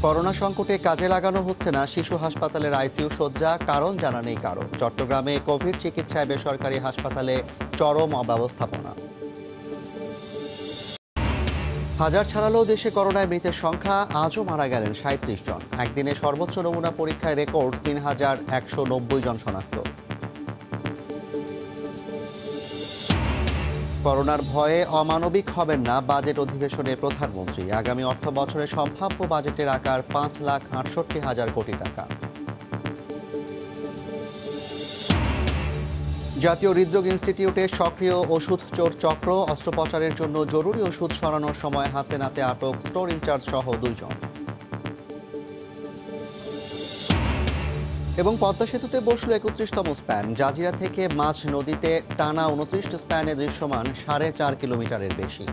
Corona সংকটে কাজে লাগানো হচ্ছে না শিশু হাসপাতালের আইসিইউ শয্যা, কারণ জানা নেই কারো। চট্টগ্রামে কোভিড চিকিৎসায় বেসরকারি হাসপাতালে চরম অব্যবস্থাপনা। হাজার ছাড়ালেও দেশে করোনায় মৃতের সংখ্যা, আজও মারা গেলেন ৩৭ জন। একদিনে সর্বোচ্চ নমুনা পরীক্ষায় রেকর্ড ৩,১৯০ জন শনাক্ত। করোনার ভয়ে অমানবিক হবেন না বাজেট অধিবেশনে প্রধানমন্ত্রী। আগামী অর্থ বছরে সম্ভাব্য বাজেটের আকার ৫,৬৮,০০০ কোটি টাকা। জাতীয় হৃদরোগ ইনস্টিটিউটে সক্রিয় ওষুধ চোর চক্র, অস্ত্রোপচারের জন্য জরুরি ওষুধ সরানোর সময় হাতে নাতে আটক স্টোর ইনচার্জ সহ ২ জন। এবং পদ্মা সেতুতে বসল ৩১তম স্প্যান। জাজিরা থেকে মাঝ নদীতে টানা ২৯ স্প্যানে দৃশ্যমান ৪.৫ কিলোমিটারের বেশি।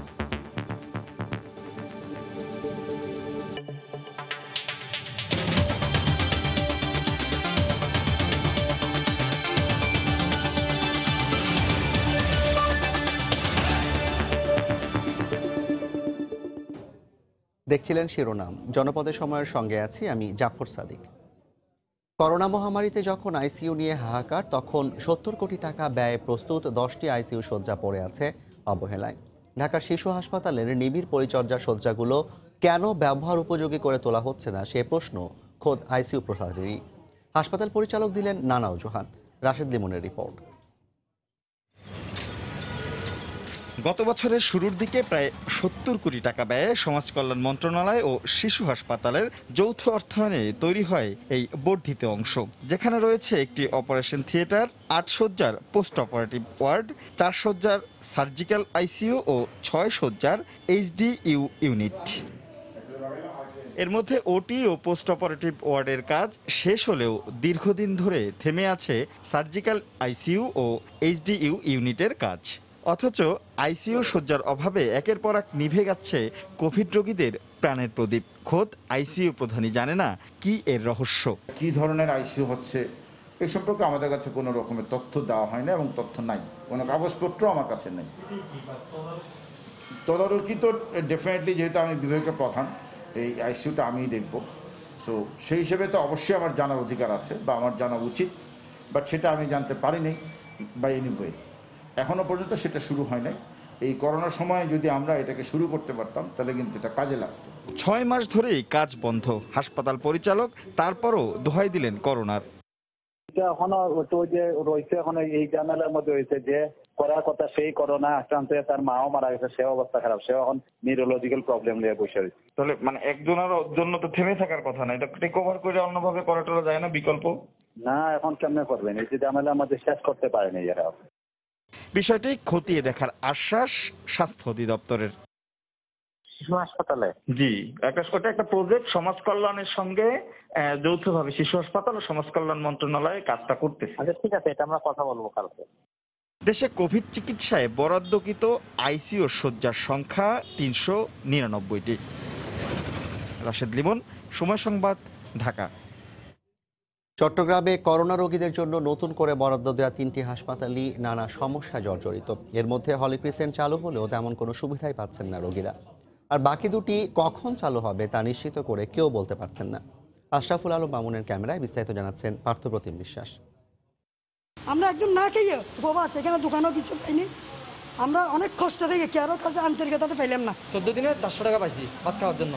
দেখছিলেন শিরোনাম। জনপদের সময়ের সঙ্গে আছি আমি জাফর সাদিক। করোনা মহামারীতে যখন আইসিইউ নিয়ে হাহাকার, তখন ৭০ কোটি টাকা ব্যয়ে প্রস্তুত ১০টি আইসিইউ শয্যা পড়ে আছে অবহেলায়। ঢাকার শিশু হাসপাতালের নিবিড় পরিচর্যা শয্যাগুলো কেন ব্যবহার উপযোগী করে তোলা হচ্ছে না, সে প্রশ্ন খোদ আইসিইউ প্রশাসনেরই। হাসপাতাল পরিচালক দিলেন নানা অজুহাত। রাশেদ লিমনের রিপোর্ট। গত বছরের শুরুর দিকে প্রায় ৭০ কোটি টাকা ব্যয়ে সমাজ কল্যাণ মন্ত্রণালয় ও শিশু হাসপাতালের যৌথ অর্থায়নে তৈরি হয় এই বর্ধিত অংশ, যেখানে রয়েছে একটি অপারেশন থিয়েটার, ৮ শয্যার পোস্ট অপারেটিভ ওয়ার্ড, ৪ শয্যার সার্জিক্যাল আইসিইউ ও ৬ শয্যার এইচডিইউ ইউনিট। এর মধ্যে ওটি ও পোস্ট অপারেটিভ ওয়ার্ডের কাজ শেষ হলেও দীর্ঘদিন ধরে থেমে আছে সার্জিক্যাল আইসিইউ ও এইচডিইউ ইউনিটের কাজ। অথচ আইসিইউ শয্যার অভাবে একের পর এক নিভে যাচ্ছে কোভিড রোগীদের প্রাণের প্রদীপ। খোদ আইসিইউ প্রধানই জানে না কি এর রহস্য। কি ধরনের আইসিইউ হচ্ছে এ সম্পর্কে আমাদের কাছে কোনো রকমের তথ্য দেওয়া হয় না এবং তথ্য নাই, কোনো কাগজপত্র আমার কাছে নেই। তদারকি তো ডেফিনেটলি, যেহেতু আমি বিভাগীয় প্রধান, এই আইসিইউটা আমিই দেখব। সো সেই হিসেবে তো অবশ্যই আমার জানার অধিকার আছে বা আমার জানা উচিত, বাট সেটা আমি জানতে পারিনি বা এনিওয়ে এখনো পর্যন্ত সেটা শুরু হয় নাই। এই করোনার সময় যদি আমরা এটাকে শুরু করতে পারতাম তাহলে কিন্তু এটা কাজে লাগতো। ৬ মাস ধরেই কাজ বন্ধ। হাসপাতাল পরিচালক তারপরও দোহাই দিলেন করোনার। এখনো যে রয়েছে, এখন এই জানালার মধ্যে রয়েছে যে করার কথা, সেই করোনা আক্রান্ত হয়ে তার মাও মারা গেছে, সে অবস্থা খারাপ, সে এখন নিউরোলজিক্যাল প্রবলেম নিয়ে বসে রয়েছে। তাহলে মানে একজনের জন্য তো থেমে থাকার কথা না, এটা টেক ওভার করে অন্যভাবে করা টরা যায় না বিকল্প? না, এখন কেমনে করবেন? এই যে জানালা আমাদের শেষ করতে পারেনি এরা। বিষয়টি খতিয়ে দেখার আশ্বাস স্বাস্থ্য অধিদপ্তরের। শিশু হাসপাতালে জি, একটা প্রজেক্ট সমাজ কল্যাণের সঙ্গে যৌথভাবে শিশু হাসপাতাল ও সমাজ কল্যাণ মন্ত্রণালয় কাজটা করতেছে। আচ্ছা, ঠিক আছে, এটা আমরা কথা বলবো কালকে। দেশে কোভিড চিকিৎসায় বরাদ্দকৃত আইসিইউ শয্যার সংখ্যা ৩৯৯টি। রাশেদ লিমন, সময় সংবাদ, ঢাকা। চট্টগ্রামে করোনা রোগীদের জন্য নতুন করে বরাদ্দ দেওয়া 3টি হাসপাতালই নানা সমস্যায় জর্জরিত। এর মধ্যে হলি ক্রিসেন্ট চালু হলেও তেমন কোনো সুবিধাই পাচ্ছেন না রোগীরা। আর বাকি দুটি কখন চালু হবে তা নিশ্চিত করে কেউ বলতে পারছেন না। আশরাফুল আলম মামুনের ক্যামেরায় বিস্তারিত জানাচ্ছেন পার্থপ্রতিম বিশ্বাস। আমরা একদম না খেয়ে উপবাস, এখানে দোকানও কিছু পাইনি। আমরা অনেক কষ্ট থেকে কারো কাছে আন্তরিকতাটা পাইলাম না। 14 দিনে 400 টাকা পাইছি ভাত খাওয়ার জন্য,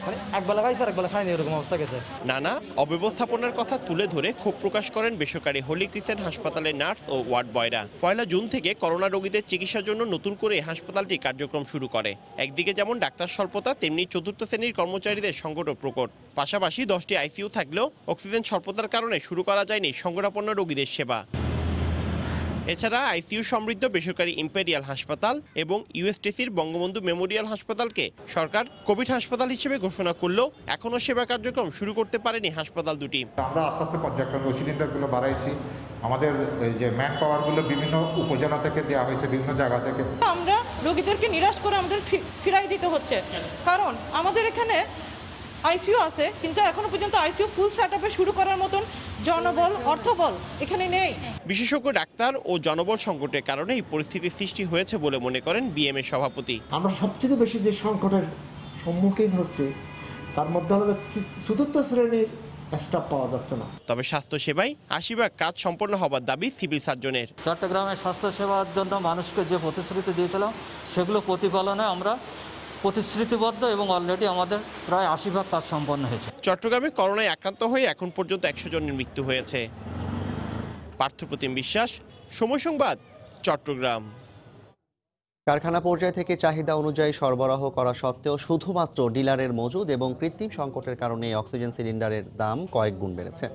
মানে একবেলা খাইছি আর একবেলা খাইনি, এরকম অবস্থা গেছে। নানা অব্যবস্থাপনার কথা তুলে ধরে ক্ষোভ প্রকাশ করেন বেসরকারি হলি ক্রিসেন্ট হাসপাতালের নার্স ও ওয়ার্ড বয়রা। 1 জুন থেকে করোনা রোগীদের চিকিৎসার জন্য নতুন করে হাসপাতালটি কার্যক্রম শুরু করে। একদিকে যেমন ডাক্তার স্বল্পতা, তেমনি চতুর্থ শ্রেণীর কর্মচারীদের সংকটও প্রকট। পাশাপাশি 10টি আইসিইউ থাকলেও অক্সিজেন স্বল্পতার কারণে শুরু করা যায়নি সংকটাপন্ন রোগীদের সেবা। এছাড়া আইসিইউ সমৃদ্ধ বেসরকারি ইম্পেরিয়াল হাসপাতাল এবং ইউএসটিসির বঙ্গবন্ধু মেমোরিয়াল হাসপাতালকে সরকার কোভিড হাসপাতাল হিসেবে ঘোষণা করলেও এখনও সেবা কার্যক্রম শুরু করতে পারেনি হাসপাতাল দুটি। আমরা আস্তে আস্তে পর্যায়ক্রমে সিলিন্ডারগুলো বাড়াইছি। আমাদের যে ম্যান পাওয়ারগুলো বিভিন্ন উপজেলা থেকে দেওয়া হয়েছে, বিভিন্ন জায়গা থেকে। আমরা রোগীদেরকে নিরাশ করে আমাদের ফিরাই দিতে হচ্ছে, কারণ আমাদের এখানে আইসিইউ আছে, কিন্তু এখনো পর্যন্ত আইসিইউ ফুল সেটআপে শুরু করার মতন জনবল, অর্থবল এখানে নেই। বিশেষজ্ঞ ডাক্তার ও জনবল সংকটের কারণে এই পরিস্থিতির সৃষ্টি হয়েছে বলে মনে করেন বিএমএ সভাপতি। আমরা সবচেয়ে বেশি যে সংকটের সম্মুখীন হচ্ছে তার মধ্যে হলো চতুর্থ শ্রেণীর স্টাফ পাওয়া যাচ্ছে না। তবে স্বাস্থ্যসেবায় ৮০% কাজ সম্পন্ন হবার দাবি সিভিল সার্জনের। চট্টগ্রামের স্বাস্থ্যসেবার জন্য মানুষকে যে প্রতিশ্রুতি দিয়েছিলাম সেগুলো প্রতিপালনে আমরা প্রতিশ্রুতিবদ্ধ এবং অলরেডি আমাদের প্রায় ৮০% কাজ সম্পন্ন হয়েছে। চট্টগ্রামে করোনায় আক্রান্ত হয়ে এখন পর্যন্ত ১০০ জনের মৃত্যু হয়েছে। পার্থপ্রতিম বিশ্বাস, সময় সংবাদ, চট্টগ্রাম। কারখানা পর্যায় থেকে চাহিদা অনুযায়ী সরবরাহ করা সত্ত্বেও শুধুমাত্র ডিলারের মজুদ এবং কৃত্রিম সংকটের কারণে অক্সিজেন সিলিন্ডারের দাম কয়েক গুণ বেড়েছে।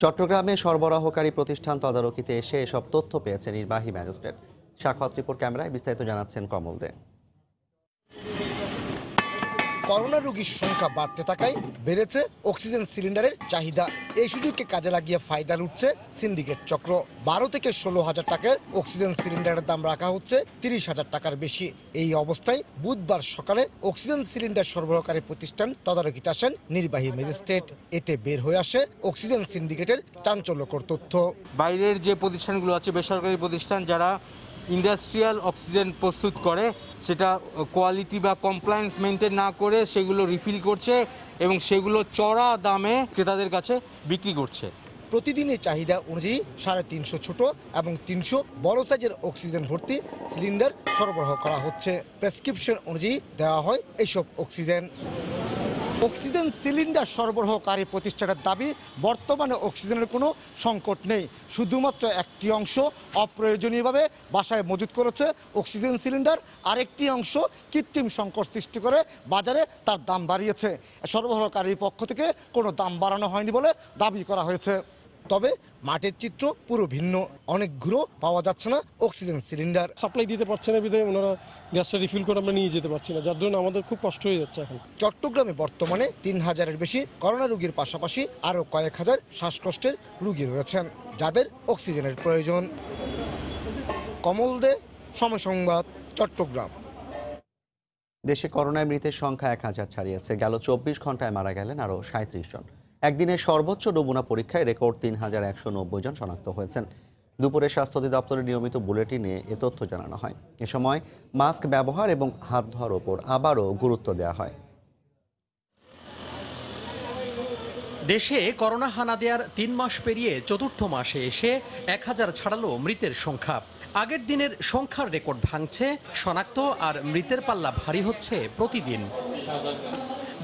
চট্টগ্রামে সরবরাহকারী প্রতিষ্ঠান তদারকিতে এসে এসব তথ্য পেয়েছে নির্বাহী ম্যাজিস্ট্রেট। সাক্ষাৎ রিপোর্ট ক্যামেরায় বিস্তারিত জানাচ্ছেন কমল দে। করোনা রোগীর সংখ্যা বাড়তে থাকায় বেড়েছে অক্সিজেন সিলিন্ডারের চাহিদা। এই সুযোগকে কাজে লাগিয়ে ফায়দা লুটছে সিন্ডিকেট চক্র। ১২ থেকে ১৬,০০০ টাকার অক্সিজেন সিলিন্ডারের দাম রাখা হচ্ছে ৩০,০০০ টাকার বেশি। এই অবস্থায় বুধবার সকালে অক্সিজেন সিলিন্ডার সরবরাহকারী প্রতিষ্ঠান তদারকিতে আসেন নির্বাহী ম্যাজিস্ট্রেট। এতে বের হয়ে আসে অক্সিজেন সিন্ডিকেটের চাঞ্চল্যকর তথ্য। বাইরের যে প্রতিষ্ঠানগুলো আছে, বেসরকারি প্রতিষ্ঠান যারা ইন্ডাস্ট্রিয়াল অক্সিজেন প্রস্তুত করে, সেটা কোয়ালিটি বা কমপ্লায়েন্স মেনটেন না করে সেগুলো রিফিল করছে এবং সেগুলো চড়া দামে ক্রেতাদের কাছে বিক্রি করছে। প্রতিদিনের চাহিদা অনুযায়ী ৩৫০ ছোট এবং ৩০০ বড় সাইজের অক্সিজেন ভর্তি সিলিন্ডার সরবরাহ করা হচ্ছে। প্রেসক্রিপশন অনুযায়ী দেওয়া হয় এইসব অক্সিজেন। অক্সিজেন সিলিন্ডার সরবরাহকারী প্রতিষ্ঠানের দাবি, বর্তমানে অক্সিজেনের কোনো সংকট নেই, শুধুমাত্র একটি অংশ অপ্রয়োজনীয়ভাবে বাসায় মজুত করেছে অক্সিজেন সিলিন্ডার, আরেকটি অংশ কৃত্রিম সংকট সৃষ্টি করে বাজারে তার দাম বাড়িয়েছে। সরবরাহকারীর পক্ষ থেকে কোনো দাম বাড়ানো হয়নি বলে দাবি করা হয়েছে। তবে মাঠের চিত্র পুরো ভিন্ন, অনেকগুলো পাওয়া যাচ্ছে না অক্সিজেন সিলিন্ডার। সাপ্লাই দিতে পারছে না বিধায় ওনারা গ্যাসটা রিফিল করে আমরা নিয়ে যেতে পারছি না, যার জন্য আমাদের খুব কষ্ট হয়ে যাচ্ছে এখন। চট্টগ্রামে বর্তমানে ৩,০০০-এর বেশি করোনা রোগীর পাশাপাশি আরও কয়েক হাজার শ্বাসকষ্টের রোগী রয়েছেন যাদের অক্সিজেনের প্রয়োজন। কমল দে, সময় সংবাদ, চট্টগ্রাম। দেশে করোনায় মৃতের সংখ্যা ১,০০০ ছাড়িয়েছে। গেল ২৪ ঘন্টায় মারা গেলেন আরও ৩৭ জন। একদিনের সর্বোচ্চ নমুনা পরীক্ষায় রেকর্ড ৩,১৯০ জন শনাক্ত হয়েছেন। দুপুরে স্বাস্থ্য অধিদপ্তরের নিয়মিত বুলেটিনে এ তথ্য জানানো হয়। এ সময় মাস্ক ব্যবহার এবং হাত ধোয়ার ওপর আবারও গুরুত্ব দেওয়া হয়। দেশে করোনা হানা দেওয়ার ৩ মাস পেরিয়ে চতুর্থ মাসে এসে ১,০০০ ছাড়ালো মৃতের সংখ্যা। আগের দিনের সংখ্যার রেকর্ড ভাঙছে, শনাক্ত আর মৃতের পাল্লা ভারী হচ্ছে প্রতিদিন।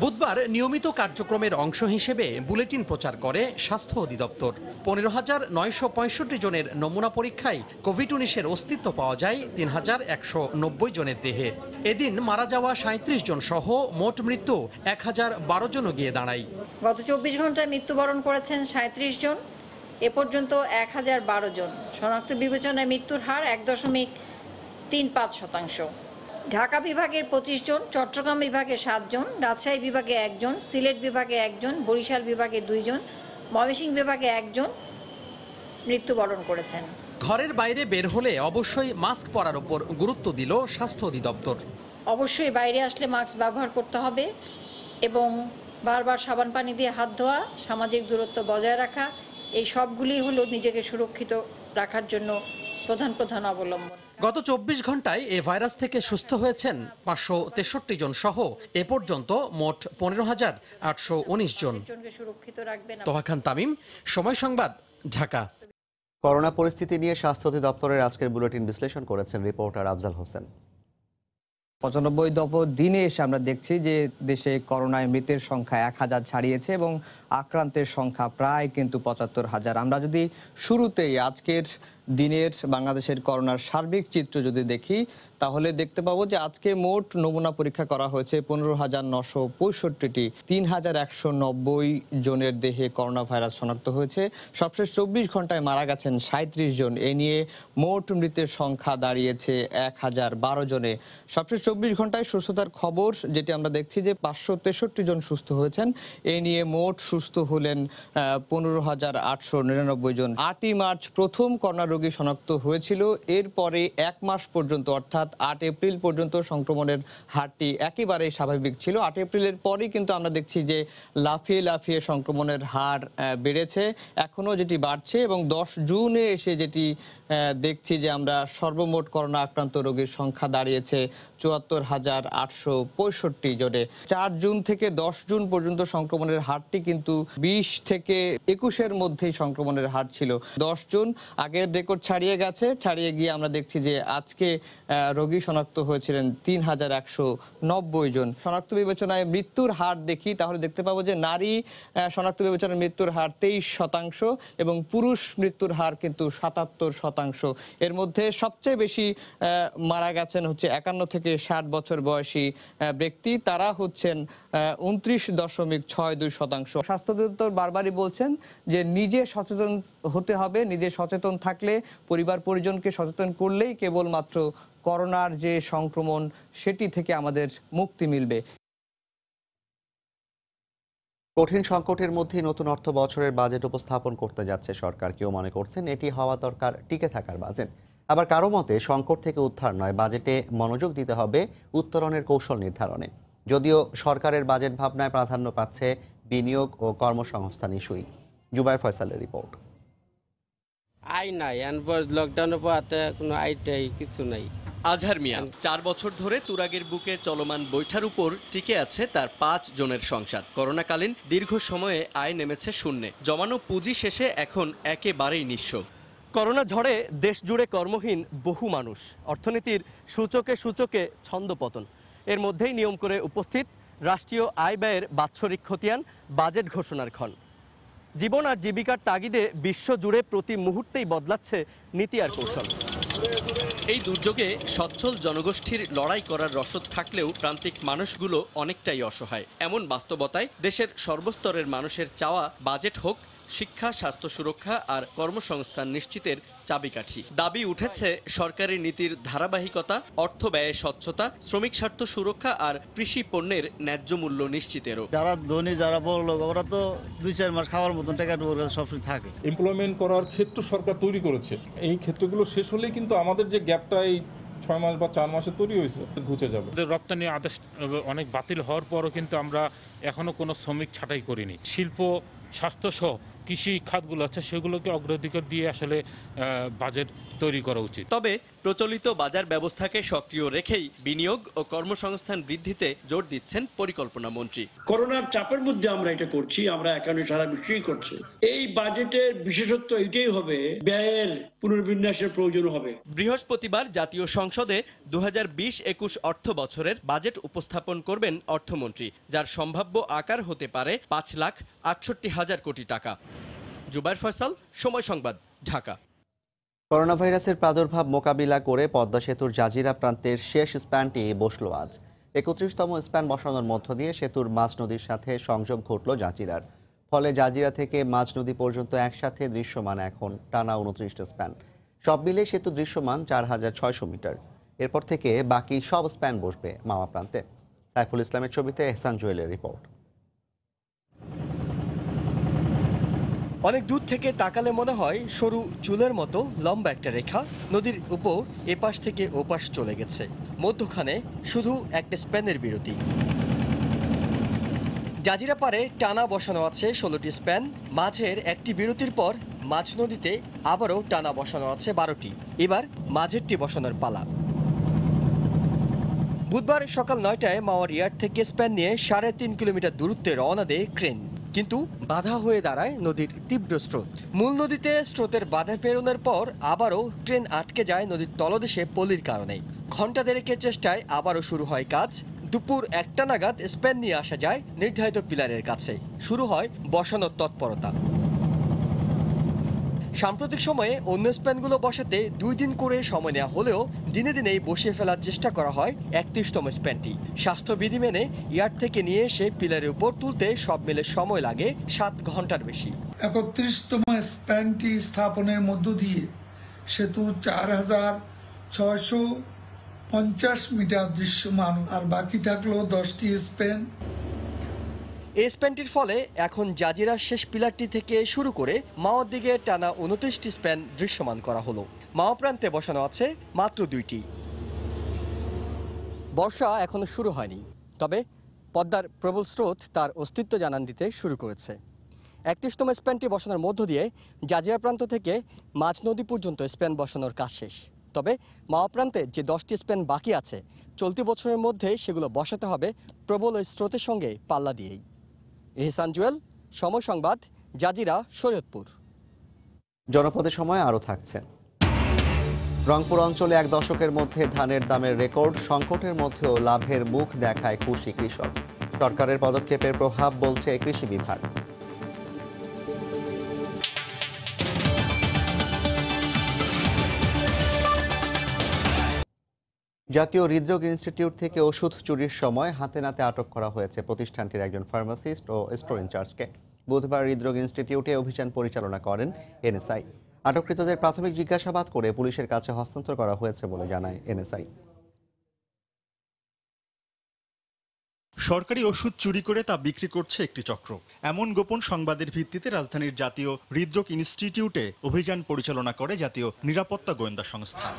বুধবার নিয়মিত কার্যক্রমের অংশ হিসেবে বুলেটিন প্রচার করে স্বাস্থ্য অধিদপ্তর। ১৫,৯৬৫ জনের নমুনা পরীক্ষায় কোভিড-১৯-এর অস্তিত্ব পাওয়া যায় ৩,১৯০ জনের দেহে। এদিন মারা যাওয়া ৩৭ জন সহ মোট মৃত্যু ১,০১২ জন গিয়ে দাঁড়ায়। গত ২৪ ঘন্টায় মৃত্যুবরণ করেছেন ৩৭ জন। এ পর্যন্ত ১,০১২ জন। শনাক্ত বিবেচনায় মৃত্যুর হার ১.৩৫%। ঢাকা বিভাগের ২৫ জন, চট্টগ্রাম বিভাগে ৭ জন, রাজশাহী বিভাগে ১ জন, সিলেট বিভাগে ১ জন, বরিশাল বিভাগে ২ জন, ময়মনসিংহ বিভাগে ১ জন মৃত্যুবরণ করেছেন। ঘরের বাইরে বের হলে অবশ্যই মাস্ক পরার উপর গুরুত্ব দিল স্বাস্থ্য অধিদপ্তর। অবশ্যই বাইরে আসলে মাস্ক ব্যবহার করতে হবে এবং বারবার সাবান পানি দিয়ে হাত ধোয়া, সামাজিক দূরত্ব বজায় রাখা, এই সবগুলি হলো নিজেকে সুরক্ষিত রাখার জন্য প্রধান অবলম্বন। গত ২৪ ঘন্টায় এ ভাইরাস থেকে সুস্থ হয়েছেন ৫৬৩ জন সহ এ পর্যন্ত মোট ১৫,৮১৯ জন। তোহা খান তামিম, সময় সংবাদ, ঢাকা। করোনা পরিস্থিতি নিয়ে স্বাস্থ্য অধিদপ্তরের আজকের বুলেটিন বিশ্লেষণ করেছেন রিপোর্টার আফজাল হোসেন। ৯৫তম দিনে এসে আমরা দেখছি যে দেশে করোনায় মৃতের সংখ্যা ১,০০০ ছাড়িয়েছে এবং আক্রান্তের সংখ্যা প্রায় কিন্তু ৭৫,০০০। আমরা যদি শুরুতেই আজকের দিনের বাংলাদেশের করোনার সার্বিক চিত্র যদি দেখি তাহলে দেখতে পাবো যে আজকে মোট নমুনা পরীক্ষা করা হয়েছে ১৫,৯৬৫টি। ৩,১৯০ জনের দেহে করোনা ভাইরাস শনাক্ত হয়েছে। সবশেষ ২৪ ঘন্টায় মারা গেছেন ৩৭ জন। এ নিয়ে মোট মৃতের সংখ্যা দাঁড়িয়েছে ১,০১২ জনে। সবশেষ ২৪ ঘন্টায় সুস্থতার খবর যেটি আমরা দেখছি যে ৫৬৩ জন সুস্থ হয়েছেন। এ নিয়ে মোট সুস্থ হলেন ১৫,৮৯৯ জন। ৮ই মার্চ প্রথম করোনা রোগী শনাক্ত হয়েছিল। এরপরে 1 মাস পর্যন্ত অর্থাৎ 8 এপ্রিল পর্যন্ত সংক্রমণের হারটি একেবারেই স্বাভাবিক ছিল। 8 এপ্রিলের পরই কিন্তু আমরা দেখছি যে লাফিয়ে লাফিয়ে সংক্রমণের হার বেড়েছে, এখনও যেটি বাড়ছে এবং 10 জুনে এসে যেটি দেখছি যে আমরা সর্বমোট করোনা আক্রান্ত রোগীর সংখ্যা দাঁড়িয়েছে 74,865 জনে। 4 জুন থেকে 10 জুন পর্যন্ত সংক্রমণের হারটি কিন্তু 20 থেকে 21-এর মধ্যেই সংক্রমণের হার ছিল। 10 জুন আগের রেকর্ড ছাড়িয়ে গেছে, ছাড়িয়ে গিয়ে আমরা দেখছি যে আজকে রোগী শনাক্ত হয়েছিলেন 3,190 জন। শনাক্ত বিবেচনায় মৃত্যুর হার দেখি তাহলে দেখতে পাবো যে নারী শনাক্ত বিবেচনায় মৃত্যুর হার 23% এবং পুরুষ মৃত্যুর হার কিন্তু 77%। এর মধ্যে সবচেয়ে বেশি মারা গেছেন হচ্ছে 51 থেকে 60 বছর বয়সী ব্যক্তি, তারা হচ্ছেন 29.62%। স্বাস্থ্য অধিদপ্তর বারবারই বলছেন যে নিজে সচেতন হতে হবে, নিজে সচেতন থাকলে পরিবার পরিজনকে সচেতন করলেই কেবলমাত্র করোনার যে সংক্রমণ সেটি থেকে আমাদের মুক্তি মিলবে। কঠিন সংকটের মধ্যে নতুন অর্থ বছরের বাজেট উপস্থাপন করতে যাচ্ছে সরকার। কেউ মনে করছেন এটি হওয়া দরকার টিকে থাকার বাজেট, আবার কারো মতে সংকট থেকে উদ্ধার নয়, বাজেটে মনোযোগ দিতে হবে উত্তরণের কৌশল নির্ধারণে। যদিও সরকারের বাজেট ভাবনায় প্রাধান্য পাচ্ছে বিনিয়োগ ও কর্মসংস্থান ইস্যুই। জুবায়ের ফয়সালের রিপোর্ট। আই নাই লকডাউনের পর কোনো আইটাই কিছু নাই। আজহার মিয়া 4 বছর ধরে তুরাগের বুকে চলমান বৈঠার উপর টিকে আছে তার 5 জনের সংসার। করোনাকালীন দীর্ঘ সময়ে আয় নেমেছে শূন্যে, জমানো পুঁজি শেষে এখন একেবারেই নিঃস্ব। করোনা ঝড়ে দেশ জুড়ে কর্মহীন বহু মানুষ, অর্থনীতির সূচকে সূচকে ছন্দপতন। এর মধ্যেই নিয়ম করে উপস্থিত রাষ্ট্রীয় আয় ব্যয়ের বাৎসরিক খতিয়ান, বাজেট ঘোষণার ক্ষণ। জীবন আর জীবিকার তাগিদে বিশ্ব জুড়ে প্রতি মুহূর্তেই বদলাচ্ছে নীতি আর কৌশল। এই দুর্যোগে সচ্ছল জনগোষ্ঠীর লড়াই করার রসদ থাকলেও প্রান্তিক মানুষগুলো অনেকটাই অসহায়। এমন বাস্তবতায় দেশের সর্বস্তরের মানুষের চাওয়া বাজেট হোক শিক্ষা, স্বাস্থ্য সুরক্ষা আর কর্মসংস্থান নিশ্চিতের চাবিকাঠি। দাবি উঠেছে সরকারি নীতির ধারাবাহিকতা, অর্থ ব্যয়ের স্বচ্ছতা, শ্রমিক স্বার্থ সুরক্ষা আর কৃষি পণ্যের ন্যায্য মূল্য নিশ্চিতেরও। যারা ধনী, যারা বড় লোক, ওরা তো 2-4 মাস খাওয়ার মতন টাকা সবসময় থাকে। এমপ্লয়মেন্ট করার ক্ষেত্র সরকার তৈরি করেছে, এই ক্ষেত্রগুলো শেষ হলেই কিন্তু আমাদের যে গ্যাপটা এই 6 মাস বা 4 মাসে তৈরি হয়েছে ঘুচে যাবে। রপ্তানি আদেশ অনেক বাতিল হওয়ার পরও কিন্তু আমরা এখনো কোনো শ্রমিক ছাঁটাই করিনি। শিল্প, স্বাস্থ্য সহ কৃষি খাতগুলো আছে সেগুলোকে অগ্রাধিকার দিয়ে আসলে বাজেট তৈরি করা উচিত। তবে প্রচলিত বাজার ব্যবস্থাকে সক্রিয় রেখেই বিনিয়োগ ও কর্মসংস্থান বৃদ্ধিতে জোর দিচ্ছেন পরিকল্পনা মন্ত্রী। করোনার চাপের মধ্যে আমরা এটা করছি, আমরা একানে সারা বিশ্বই করছে। এই বাজেটের বিশেষত্ব এটাই হবে, ব্যয়ের পুনর্বিন্যাসের প্রয়োজন হবে। বৃহস্পতিবার জাতীয় সংসদে 2020-21 অর্থ বছরের বাজেট উপস্থাপন করবেন অর্থমন্ত্রী, যার সম্ভাব্য আকার হতে পারে 5,68,000 কোটি টাকা। জুবায়ের ফয়সাল, সময় সংবাদ, ঢাকা। করোনা ভাইরাসের প্রাদুর্ভাব মোকাবিলা করে পদ্মা সেতুর জাজিরা প্রান্তের শেষ স্প্যানটি বসল আজ। 31তম স্প্যান বসানোর মধ্য দিয়ে সেতুর মাঝ নদীর সাথে সংযোগ ঘটল জাজিরার। ফলে জাজিরা থেকে মাঝ নদী পর্যন্ত একসাথে দৃশ্যমান এখন টানা 29টা স্প্যান। সব মিলে সেতু দৃশ্যমান 4,600 মিটার। এরপর থেকে বাকি সব স্প্যান বসবে মাওয়া প্রান্তে। সাইফুল ইসলামের ছবিতে এহসান জুয়েলের রিপোর্ট। অনেক দূর থেকে তাকালে মনে হয় সরু চুলের মতো লম্বা একটা রেখা নদীর উপর এপাশ থেকে ওপাশ চলে গেছে। মধ্যখানে শুধু একটা স্প্যানের বিরতি। জাজিরা পারে টানা বসানো আছে 16টি স্প্যান। মাঝের একটি বিরতির পর মাঝ নদীতে আবারও টানা বসানো আছে 12টি। এবার মাঝেরটি বসানোর পালা। বুধবার সকাল 9টায় মাওয়ার ইয়ার্ড থেকে স্প্যান নিয়ে 3.5 কিলোমিটার দূরত্বে রওনা দেয় ক্রেন, কিন্তু বাধা হয়ে দাঁড়ায় নদীর তীব্র স্রোত। মূল নদীতে স্রোতের বাধা পেরোনোর পর আবারও ট্রেন আটকে যায় নদীর তলদেশে পলির কারণে। ঘণ্টা দেড়েকের চেষ্টায় আবারও শুরু হয় কাজ। দুপুর 1টা নাগাদ স্প্যান নিয়ে আসা যায় নির্ধারিত পিলারের কাছে। শুরু হয় বসানোর তৎপরতা। সাম্প্রতিক সময়ে অন্য স্প্যানগুলো বসাতে 2 দিন করে সময় নেওয়া হলেও দিনে দিনেই বসিয়ে ফেলার চেষ্টা করা হয় 31তম স্প্যানটি। স্বাস্থ্যবিধি মেনে ইয়ার্ড থেকে নিয়ে এসে পিলারের উপর তুলতে সব মিলে সময় লাগে 7 ঘন্টার বেশি। 31তম স্প্যানটি স্থাপনের মধ্য দিয়ে সেতু 4,650 মিটার দৃশ্যমান, আর বাকি থাকলো 10টি স্প্যান। এই স্প্যানটির ফলে এখন জাজিরা শেষ পিলারটি থেকে শুরু করে মাওয়ার দিকে টানা 29টি স্প্যান দৃশ্যমান করা হলো। মাওয়া প্রান্তে বসানো আছে মাত্র 2টি। বর্ষা এখনো শুরু হয়নি, তবে পদ্মার প্রবল স্রোত তার অস্তিত্ব জানান দিতে শুরু করেছে। 31তম স্প্যানটি বসানোর মধ্য দিয়ে জাজিরা প্রান্ত থেকে মাঝ নদী পর্যন্ত স্প্যান বসানোর কাজ শেষ। তবে মাওয়া প্রান্তে যে 10টি স্প্যান বাকি আছে, চলতি বছরের মধ্যে সেগুলো বসাতে হবে প্রবল ওই স্রোতের সঙ্গে পাল্লা দিয়েই। এহসান জুয়েল, সময় সংবাদ, জাজিরা, শরীয়তপুর। জনপদের সময় আরও থাকছে। রংপুর অঞ্চলে 1 দশকের মধ্যে ধানের দামের রেকর্ড, সংকটের মধ্যেও লাভের মুখ দেখায় খুশি কৃষক। সরকারের পদক্ষেপের প্রভাব বলছে কৃষি বিভাগ। জাতীয় হৃদরোগ ইনস্টিটিউট থেকে ওষুধ চুরির সময় হাতে নাতে আটক করা হয়েছে প্রতিষ্ঠানটির একজন ফার্মাসিস্ট ও স্টোর ইনচার্জকে। বুধবার হৃদরোগ ইনস্টিটিউটে অভিযান পরিচালনা করেন এনএসআই। আটককৃতদের প্রাথমিক জিজ্ঞাসাবাদ করে পুলিশের কাছে হস্তান্তর করা হয়েছে বলে জানায় এনএসআই। সরকারি ওষুধ চুরি করে তা বিক্রি করছে একটি চক্র। এমন গোপন সংবাদের ভিত্তিতে রাজধানীর জাতীয় হৃদরোগ ইনস্টিটিউটে অভিযান পরিচালনা করে জাতীয় নিরাপত্তা গোয়েন্দা সংস্থা।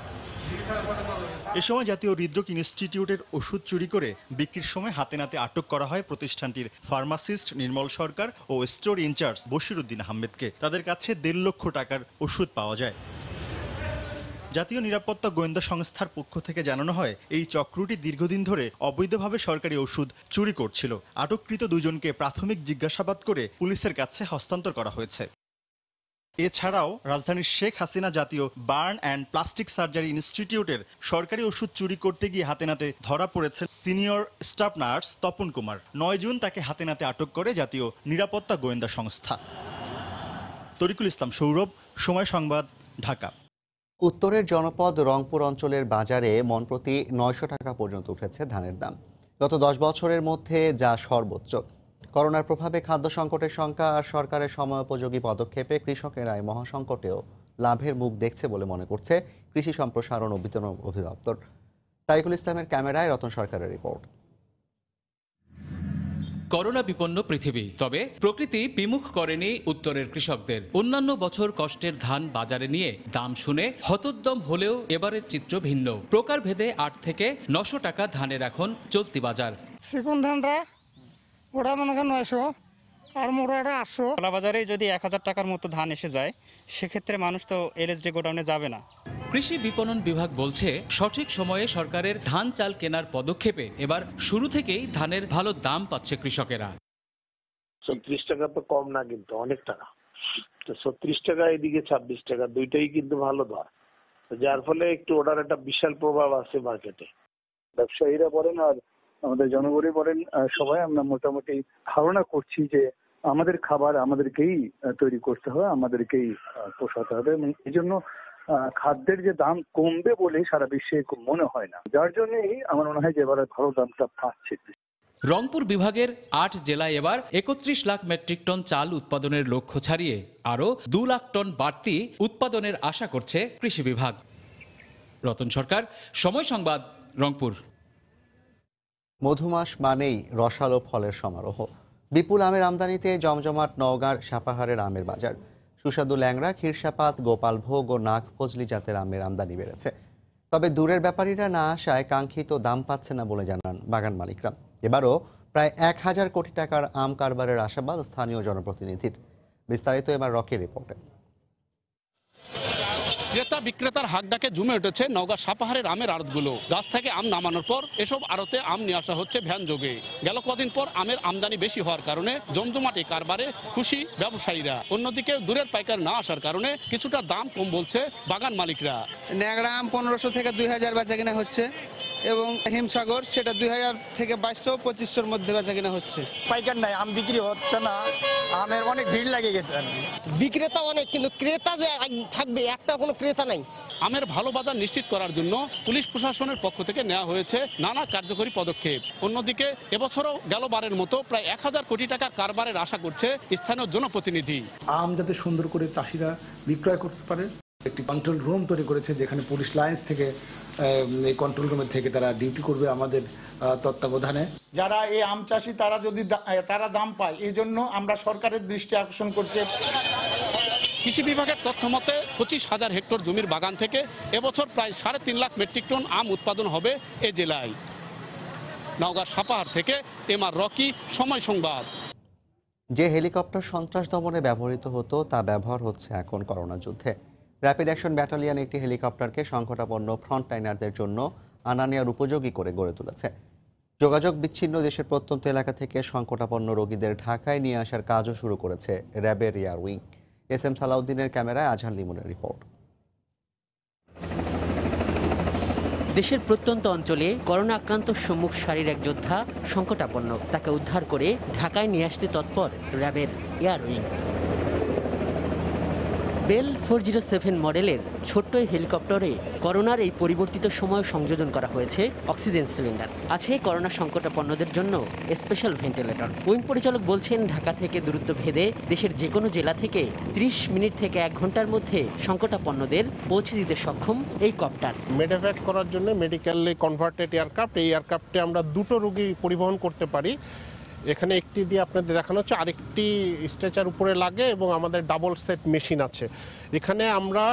এ সময় জাতীয় হৃদরোগ ইনস্টিটিউটের ওষুধ চুরি করে বিক্রির সময় হাতে নাতে আটক করা হয় প্রতিষ্ঠানটির ফার্মাসিস্ট নির্মল সরকার ও স্টোর ইনচার্জ বশির উদ্দিন আহমেদকে। তাদের কাছে 1.5 লক্ষ টাকার ওষুধ পাওয়া যায়। জাতীয় নিরাপত্তা গোয়েন্দা সংস্থার পক্ষ থেকে জানানো হয়, এই চক্রটি দীর্ঘদিন ধরে অবৈধভাবে সরকারি ওষুধ চুরি করছিল। আটককৃত 2 জনকে প্রাথমিক জিজ্ঞাসাবাদ করে পুলিশের কাছে হস্তান্তর করা হয়েছে। এছাড়াও রাজধানীর শেখ হাসিনা জাতীয় বার্ন অ্যান্ড প্লাস্টিক সার্জারি ইনস্টিটিউটের সরকারি ওষুধ চুরি করতে গিয়ে হাতে নাতে ধরা পড়েছে senior staff nurse Tapan Kumar. 9 June তাকে হাতে নাতে আটক করে জাতীয় নিরাপত্তা গোয়েন্দা সংস্থা। তরিকুল ইসলাম সৌরভ, সময় সংবাদ, ঢাকা। উত্তরের জনপদ রংপুর অঞ্চলের বাজারে মণপ্রতি 900 টাকা পর্যন্ত উঠেছে ধানের দাম, গত 10 বছরের মধ্যে যা সর্বোচ্চ। করোনার প্রভাবে খাদ্য সংকটের শঙ্কা আর সরকারের সময়োপযোগী পদক্ষেপে কৃষকেরা এই মহাসংকটেও লাভের মুখ দেখছে বলে মনে করছে কৃষি সম্প্রসারণ ও বিতরণ অধিদপ্তর। তারিকুল ইসলামের ক্যামেরায় রতন সরকারের রিপোর্ট। করোনা বিপন্ন পৃথিবী, তবে প্রকৃতি বিমুখ করেনি উত্তরের কৃষকদের। অন্যান্য বছর কষ্টের ধান বাজারে নিয়ে দাম শুনে হতোদ্যম হলেও এবারের চিত্র ভিন্ন। প্রকার ভেদে 8 থেকে 900 টাকা ধানের এখন চলতি বাজার। চিকন ধানটা ওটা মনে করেন 900 আর মোটাটা 800। খোলা বাজারে যদি 1000 টাকার মতো ধান এসে যায়, সেক্ষেত্রে মানুষ তো এলএসডি গোডাউনে যাবে না। কৃষি বিপণন বিভাগ বলছে, সঠিক সময়ে সরকারের ধান চাল কেনার পদক্ষেপে এবার শুরু থেকেই ধানের ভালো দাম পাচ্ছে কৃষকেরা। 36 টাকা তো কম না, কিন্তু অনেক টাকা। তো 36 টাকা এদিকে 26 টাকা, দুইটাই কিন্তু ভালো দর, যার ফলে একটু ওটার একটা বিশাল প্রভাব আছে মার্কেটে। ব্যবসায়ীরা বলেন আর আমাদের জনগণই বলেন, সবাই আমরা মোটামুটি ধারণা করছি যে আমাদের খাবার আমাদেরকেই তৈরি করতে হবে, আমাদেরকেই পোষাতে হবে, এবং এই জন্য খাদ্যের যে দাম কমবে বলে সারা বিশ্বে মনে হয় না, যার জন্যই আমার মনে হয় যে এবারে ভালো দামটা পাচ্ছে। রংপুর বিভাগের 8 জেলায় এবার 31 লাখ মেট্রিক টন চাল উৎপাদনের লক্ষ্য ছাড়িয়ে আরও 2 লাখ টন বাড়তি উৎপাদনের আশা করছে কৃষি বিভাগ। রতন সরকার, সময় সংবাদ, রংপুর। মধুমাস মানেই রসালো ফলের সমারোহ। বিপুল আমের আমদানিতে জমজমাট নওগাঁর সাপাহারের আমের বাজার। সুস্বাদু ল্যাংড়া, ক্ষীরসাপাত, গোপালভোগ ও নাগফজলি জাতের আমের আমদানি বেড়েছে। তবে দূরের ব্যাপারীরা না আসায় কাঙ্ক্ষিত দাম পাচ্ছে না বলে জানান বাগান মালিকরা। এবারও প্রায় 1000 কোটি টাকার আম কারবারের আশাবাদ স্থানীয় জনপ্রতিনিধির। বিস্তারিত এবার রকির রিপোর্টে। ক্রেতা বিক্রেতার হাক ডাকে জমে উঠেছে নওগাঁ সাপাহারের আমের আড়তগুলো। গাছ থেকে আম নামানোর পর এসব আড়তে আম নিয়ে আসা হচ্ছে ভ্যান যোগে। গেল কদিন পর আমের আমদানি বেশি হওয়ার কারণে জমজমাটি কারবারে খুশি ব্যবসায়ীরা। অন্যদিকে দূরের পাইকার না আসার কারণে কিছুটা দাম কম বলছে বাগান মালিকরা। ন্যাংরা আম 1500 থেকে 2000 বেচা কিনা হচ্ছে, এবং হিমসাগর সেটা 2000 থেকে 2200-2500-র মধ্যে বেচা কিনা হচ্ছে। পাইকার নাই, আম বিক্রি হচ্ছে না, আমের অনেক ভিড় লেগে গেছে। বিক্রেতা অনেক, কিন্তু ক্রেতা যে থাকবে একটা কোনো ক্রেতা নাই। আমের ভালো বাজার নিশ্চিত করার জন্য পুলিশ প্রশাসনের পক্ষ থেকে নেওয়া হয়েছে নানা কার্যকরী পদক্ষেপ। অন্যদিকে এবছরও গেলবারের মতো প্রায় 1000 কোটি টাকার কারবারের আশা করছে স্থানীয় জনপ্রতিনিধি। আম যাতে সুন্দর করে চাষিরা বিক্রয় করতে পারে, একটি কন্ট্রোল রুম তৈরি করেছে, যেখানে পুলিশ লাইন্স থেকে এই কন্ট্রোল রুমের থেকে তারা ডিউটি করবে, আমাদের তত্ত্বাবধানে। যারা এই আম চাষি তারা যদি তারা দাম পায়, এই জন্য আমরা সরকারের দৃষ্টি আকর্ষণ করছি। কৃষি বিভাগের তথ্য মতে 25,000 হেক্টর জমির বাগান থেকে এবছর প্রায় 3.5 লাখ মেট্রিক টন আম উৎপাদন হবে এ জেলায়। নওগাঁ সাপাহার থেকে এমআর রকি, সময় সংবাদ। যে হেলিকপ্টার সন্ত্রাস দমনে ব্যবহৃত হতো তা ব্যবহার হচ্ছে এখন করোনা যুদ্ধে। র্যাপিড অ্যাকশন ব্যাটালিয়ন একটি হেলিকপ্টারকে সংকটাপন্ন ফ্রন্টলাইনারদের জন্য আনা নেওয়ার উপযোগী করে গড়ে তুলেছে। যোগাযোগ বিচ্ছিন্ন দেশের প্রত্যন্ত এলাকা থেকে সংকটাপন্ন রোগীদের ঢাকায় নিয়ে আসার কাজও শুরু করেছে র্যাবের এয়ার উইং। এস এম সালাউদ্দিনের ক্যামেরায় আজহার লিমনের রিপোর্ট। দেশের প্রত্যন্ত অঞ্চলে করোনা আক্রান্ত সম্মুখ সারির এক যোদ্ধা সংকটাপন্ন, তাকে উদ্ধার করে ঢাকায় নিয়ে আসতে তৎপর র্যাবের এয়ার উইং। বেল 407 মডেলের ছোট্ট এই হেলিকপ্টারে করোনার এই পরিবর্তিত সময় সংযোজন করা হয়েছে অক্সিজেন সিলিন্ডার। আছে করোনা সংকটাপন্নদের জন্য স্পেশাল ভেন্টিলেটর। উইং পরিচালক বলছেন, ঢাকা থেকে দূরত্ব ভেদে দেশের যে কোনো জেলা থেকে 30 মিনিট থেকে 1 ঘন্টার মধ্যে সংকটাপন্নদের পৌঁছে দিতে সক্ষম এই কপ্টার। মেডেভ্যাক করার জন্য মেডিকেলি কনভার্টেড এয়ারক্রাফট, এই এয়ারক্রাফটে আমরা 2টো রোগী পরিবহন করতে পারি। এখানে একটি দিয়ে আপনাদের দেখানো হচ্ছে, আরেকটি স্ট্রেচার উপরে লাগে এবং আমাদের ডাবল সেট মেশিন আছে। এখানে আমরা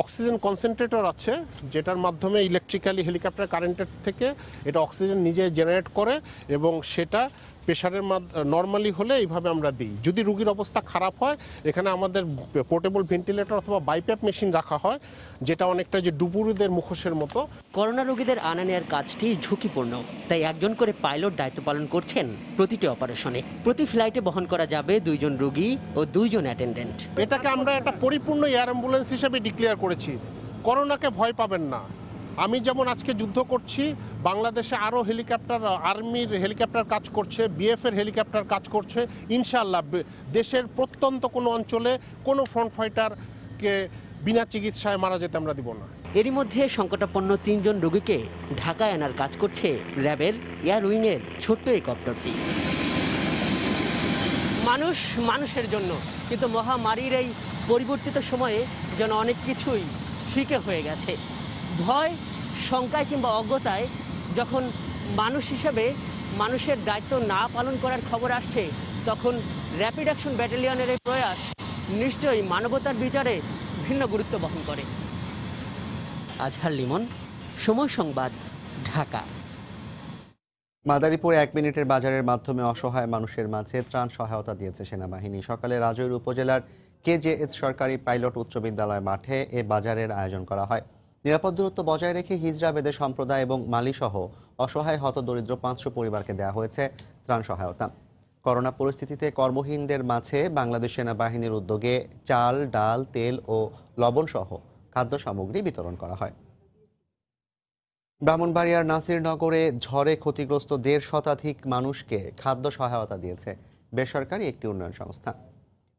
অক্সিজেন কনসেন্ট্রেটর আছে, যেটার মাধ্যমে ইলেকট্রিক্যালি হেলিকপ্টার কারেন্টের থেকে এটা অক্সিজেন নিজে জেনারেট করে এবং সেটা প্রেশারের নর্মালি হলে এইভাবে আমরা দিই। যদি রোগীর অবস্থা খারাপ হয়, এখানে আমাদের পোর্টেবল ভেন্টিলেটর অথবা বাইপ্যাপ মেশিন রাখা হয়, যেটা অনেকটা যে ডুবুরিদের মুখোশের মতো। করোনা রোগীদের আনা নেওয়ার কাজটি ঝুঁকিপূর্ণ, তাই একজন করে পাইলট দায়িত্ব পালন করছেন প্রতিটি অপারেশনে। প্রতি ফ্লাইটে বহন করা যাবে 2 জন রোগী ও 2 জন অ্যাটেন্ডেন্ট। এটাকে আমরা একটা পরিপূর্ণ এয়ার অ্যাম্বুলেন্স হিসেবে ডিক্লেয়ার করেছি। করোনাকে ভয় পাবেন না। আমি যেমন আজকে যুদ্ধ করছি, বাংলাদেশে আরও হেলিকপ্টার, আর্মির হেলিকপ্টার কাজ করছে, বিএফের হেলিকপ্টার কাজ করছে। ইনশাআল্লাহ দেশের প্রত্যন্ত কোনো অঞ্চলে কোনো ফ্রন্ট ফাইটারকে বিনা চিকিৎসায় মারা যেতে আমরা দিব না। এরই মধ্যে সংকটাপন্ন 3 জন রোগীকে ঢাকায় আনার কাজ করছে র্যাবের এয়ার উইংয়ের ছোট্ট এই কপ্টারটি। মানুষ মানুষের জন্য, কিন্তু মহামারীর এই পরিবর্তিত সময়ে যেন অনেক কিছুই ফিকে হয়ে গেছে। ভয়, শঙ্কায় কিংবা অজ্ঞতায় যখন মানুষ হিসেবে মানুষের দায়িত্ব না পালন করার খবর আসছে, তখন র্যাপিড অ্যাকশন ব্যাটালিয়নের এই প্রয়াস নিশ্চয়ই মানবতার বিচারে ভিন্ন গুরুত্ব বহন করে। আজহার লিমন, সময় সংবাদ, ঢাকা। মাদারীপুরে 1 মিনিটের বাজারের মাধ্যমে অসহায় মানুষের মাঝে ত্রাণ সহায়তা দিয়েছে সেনাবাহিনী। সকালে রাজৈর উপজেলার কেজেএস সরকারি পাইলট উচ্চ বিদ্যালয় মাঠে এ বাজারের আয়োজন করা হয়। নিরাপদ দূরত্ব বজায় রেখে হিজড়া বেদে সম্প্রদায় এবং মালিসহ অসহায় হতদরিদ্র 500 পরিবারকে দেওয়া হয়েছে ত্রাণ সহায়তা। করোনা পরিস্থিতিতে কর্মহীনদের মাঝে বাংলাদেশ সেনাবাহিনীর উদ্যোগে চাল, ডাল, তেল ও লবণ সহ খাদ্য সামগ্রী বিতরণ করা হয়। ব্রাহ্মণবাড়িয়ার নাসিরনগরে ঝড়ে ক্ষতিগ্রস্ত 1.5 শতাধিক মানুষকে খাদ্য সহায়তা দিয়েছে বেসরকারি একটি উন্নয়ন সংস্থা।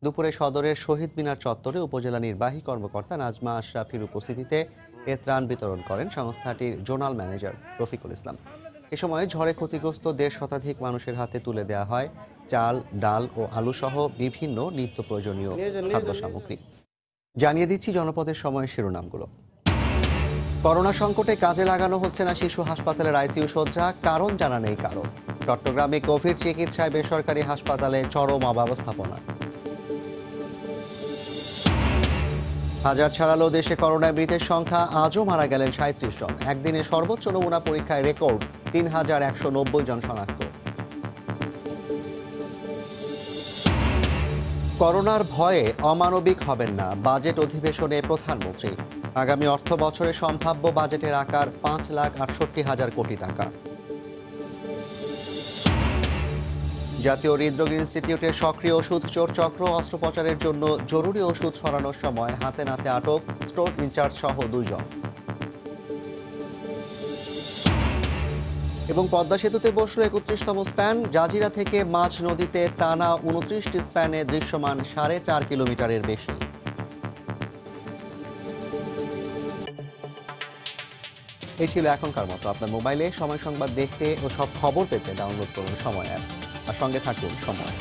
দুপুরে সদরের শহীদ মিনার চত্বরে উপজেলা নির্বাহী কর্মকর্তা নাজমা আশরাফির উপস্থিতিতে এ ত্রাণ বিতরণ করেন সংস্থাটির জোনাল ম্যানেজার রফিকুল ইসলাম। এ সময় ঝড়ে ক্ষতিগ্রস্ত 1.5 শতাধিক মানুষের হাতে তুলে দেওয়া হয় চাল, ডাল ও আলু সহ বিভিন্ন নিত্য প্রয়োজনীয় খাদ্য সামগ্রী। জানিয়ে দিচ্ছি জনপদের সময়ের শিরোনামগুলো। করোনা সংকটে কাজে লাগানো হচ্ছে না শিশু হাসপাতালের আইসিইউ শয্যা, কারণ জানা নেই কারো। চট্টগ্রামে কোভিড চিকিৎসায় বেসরকারি হাসপাতালে চরম অব্যবস্থাপনা। হাজার ছাড়ালো দেশে করোনায় মৃতের সংখ্যা, আজও মারা গেলেন 37 জন। একদিনে সর্বোচ্চ নমুনা পরীক্ষায় রেকর্ড 3190 জন শনাক্ত। করোনার ভয়ে অমানবিক হবেন না, বাজেট অধিবেশনে প্রধানমন্ত্রী। আগামী অর্থ বছরে সম্ভাব্য বাজেটের আকার 5,68,000 কোটি টাকা। জাতীয় হৃদরোগ ইনস্টিটিউটের সক্রিয় ওষুধ চোর চক্র, অস্ত্রোপচারের জন্য জরুরি ওষুধ সরানোর সময় হাতে নাতে আটক স্টোর ইনচার্জ সহ 2 জন। এবং পদ্মা সেতুতে বসল 31তম স্প্যান, জাজিরা থেকে মাঝ নদীতে টানা 29টি স্প্যানে দৃশ্যমান 4.5 কিলোমিটারের বেশি। এই ছিল এখনকার মতো। আপনার মোবাইলে সময় সংবাদ দেখতে ও সব খবর পেতে ডাউনলোড করুন সময় অ্যাপ আর সঙ্গে থাকুন সময়।